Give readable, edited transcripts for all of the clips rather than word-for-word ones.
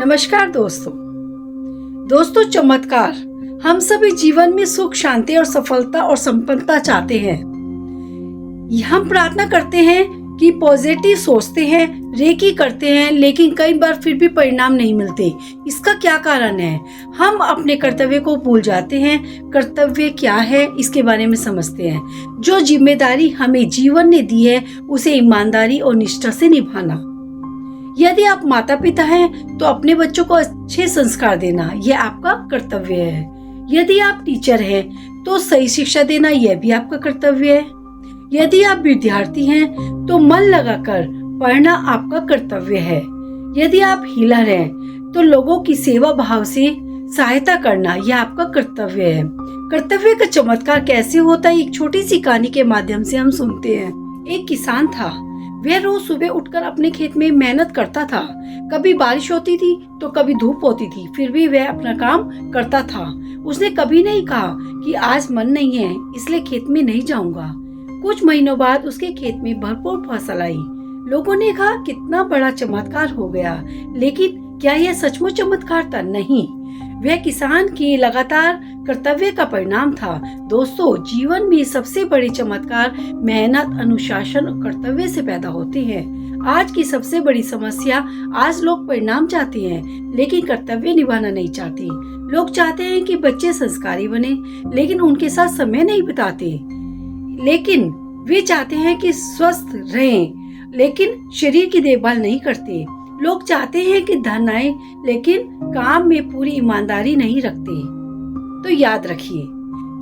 नमस्कार दोस्तों चमत्कार। हम सभी जीवन में सुख, शांति और सफलता और संपन्नता चाहते हैं। हम प्रार्थना करते हैं कि पॉजिटिव सोचते हैं, रेकी करते हैं, लेकिन कई बार फिर भी परिणाम नहीं मिलते। इसका क्या कारण है? हम अपने कर्तव्य को भूल जाते हैं। कर्तव्य क्या है इसके बारे में समझते हैं। जो जिम्मेदारी हमें जीवन ने दी है उसे ईमानदारी और निष्ठा से निभाना। यदि आप माता पिता हैं तो अपने बच्चों को अच्छे संस्कार देना यह आपका कर्तव्य है। यदि आप टीचर हैं तो सही शिक्षा देना यह भी आपका कर्तव्य है। यदि आप विद्यार्थी हैं तो मन लगाकर पढ़ना आपका कर्तव्य है। यदि आप हीलर हैं तो लोगों की सेवा भाव से सहायता करना यह आपका कर्तव्य है। कर्तव्य का चमत्कार कैसे होता है, एक छोटी सी कहानी के माध्यम से हम सुनते हैं। एक किसान था। वह रोज सुबह उठकर अपने खेत में मेहनत करता था। कभी बारिश होती थी तो कभी धूप होती थी, फिर भी वह अपना काम करता था। उसने कभी नहीं कहा कि आज मन नहीं है इसलिए खेत में नहीं जाऊंगा। कुछ महीनों बाद उसके खेत में भरपूर फसल आई। लोगों ने कहा कितना बड़ा चमत्कार हो गया, लेकिन क्या यह सचमुच चमत्कार था? नहीं, वह किसान की लगातार कर्तव्य का परिणाम था। दोस्तों, जीवन में सबसे बड़े चमत्कार मेहनत, अनुशासन और कर्तव्य से पैदा होते हैं। आज की सबसे बड़ी समस्या, आज लोग परिणाम चाहते हैं लेकिन कर्तव्य निभाना नहीं चाहते। लोग चाहते हैं कि बच्चे संस्कारी बने लेकिन उनके साथ समय नहीं बिताते। लेकिन वे चाहते हैं कि स्वस्थ रहें लेकिन शरीर की देखभाल नहीं करते। लोग चाहते हैं कि धन आए लेकिन काम में पूरी ईमानदारी नहीं रखते। तो याद रखिए,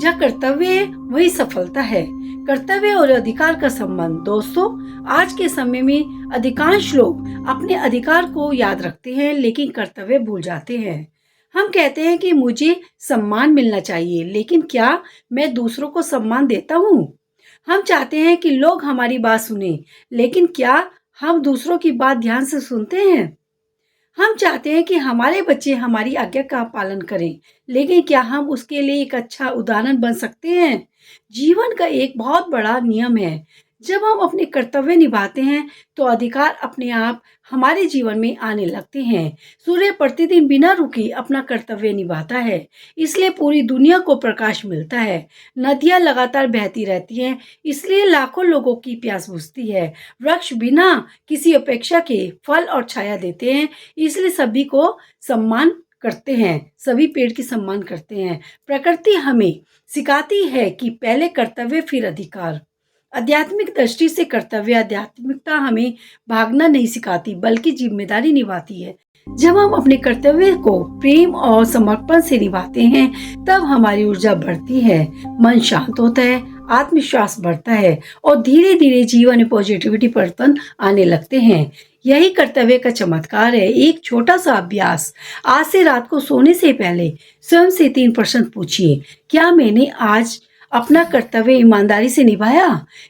जहाँ कर्तव्य है वही सफलता है। कर्तव्य और अधिकार का संबंध। दोस्तों, आज के समय में अधिकांश लोग अपने अधिकार को याद रखते हैं लेकिन कर्तव्य भूल जाते हैं। हम कहते हैं कि मुझे सम्मान मिलना चाहिए, लेकिन क्या मैं दूसरों को सम्मान देता हूँ? हम चाहते हैं कि लोग हमारी बात सुने, लेकिन क्या हम दूसरों की बात ध्यान से सुनते हैं? हम चाहते हैं कि हमारे बच्चे हमारी आज्ञा का पालन करें, लेकिन क्या हम उसके लिए एक अच्छा उदाहरण बन सकते हैं? जीवन का एक बहुत बड़ा नियम है, जब हम अपने कर्तव्य निभाते हैं तो अधिकार अपने आप हमारे जीवन में आने लगते हैं। सूर्य प्रतिदिन बिना रुके अपना कर्तव्य निभाता है, इसलिए पूरी दुनिया को प्रकाश मिलता है। नदियां लगातार बहती रहती हैं, इसलिए लाखों लोगों की प्यास बुझती है। वृक्ष बिना किसी अपेक्षा के फल और छाया देते हैं, इसलिए सभी को सम्मान करते हैं, सभी पेड़ की सम्मान करते हैं। प्रकृति हमें सिखाती है कि पहले कर्तव्य फिर अधिकार। आध्यात्मिक दृष्टि से कर्तव्य, आध्यात्मिकता हमें भागना नहीं सिखाती बल्कि जिम्मेदारी निभाती है। जब हम अपने कर्तव्य को प्रेम और समर्पण से निभाते हैं तब हमारी ऊर्जा बढ़ती है, मन शांत होता है, आत्मविश्वास बढ़ता है और धीरे धीरे जीवन में पॉजिटिविटी परिवर्तन आने लगते हैं। यही कर्तव्य का चमत्कार है। एक छोटा सा अभ्यास। आज से रात को सोने से पहले स्वयं से 3 प्रश्न पूछिए। क्या मैंने आज अपना कर्तव्य ईमानदारी से निभाया?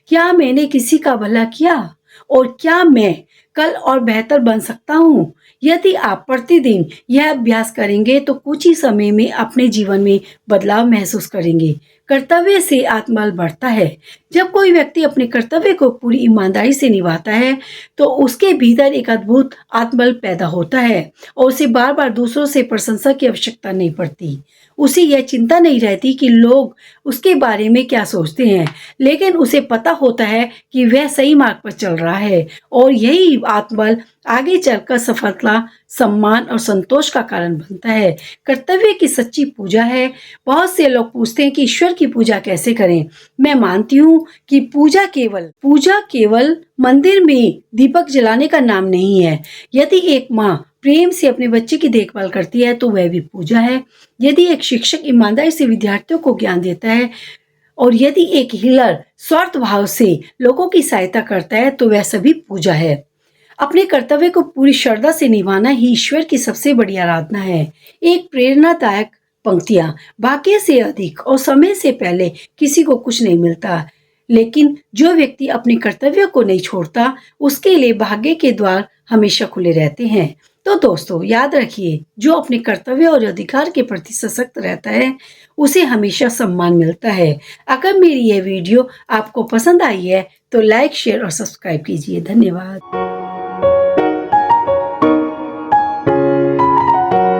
क्या मैंने किसी का भला किया? और क्या मैं कल और बेहतर बन सकता हूँ? यदि आप प्रतिदिन यह अभ्यास करेंगे तो कुछ ही समय में अपने जीवन में बदलाव महसूस करेंगे। कर्तव्य से आत्मबल बढ़ता है। जब कोई व्यक्ति अपने कर्तव्य को पूरी ईमानदारी से निभाता है तो उसके भीतर एक अद्भुत आत्मबल पैदा होता है और उसे बार बार दूसरों से प्रशंसा की आवश्यकता नहीं पड़ती। उसे यह चिंता नहीं रहती कि लोग उसके बारे में क्या सोचते हैं, लेकिन उसे पता होता है कि वह सही मार्ग पर चल रहा है और यही आत्मबल आगे चलकर सफलता, सम्मान और संतोष का कारण बनता है। कर्तव्य की सच्ची पूजा है। बहुत से लोग पूछते हैं कि ईश्वर की पूजा कैसे करें। मैं मानती हूँ कि पूजा केवल मंदिर में दीपक जलाने का नाम नहीं है। यदि एक माँ प्रेम से अपने बच्चे की देखभाल करती है तो वह भी पूजा है। यदि एक शिक्षक ईमानदारी से विद्यार्थियों को ज्ञान देता है और यदि एक हीलर स्वार्थ भाव से लोगों की सहायता करता है तो वह सभी पूजा है। अपने कर्तव्य को पूरी श्रद्धा से निभाना ही ईश्वर की सबसे बड़ी आराधना है। एक प्रेरणादायक पंक्तियां। भाग्य से अधिक और समय से पहले किसी को कुछ नहीं मिलता, लेकिन जो व्यक्ति अपने कर्तव्य को नहीं छोड़ता उसके लिए भाग्य के द्वार हमेशा खुले रहते हैं। तो दोस्तों, याद रखिए, जो अपने कर्तव्य और अधिकार के प्रति सशक्त रहता है उसे हमेशा सम्मान मिलता है। अगर मेरी यह वीडियो आपको पसंद आई है तो लाइक, शेयर और सब्सक्राइब कीजिए। धन्यवाद।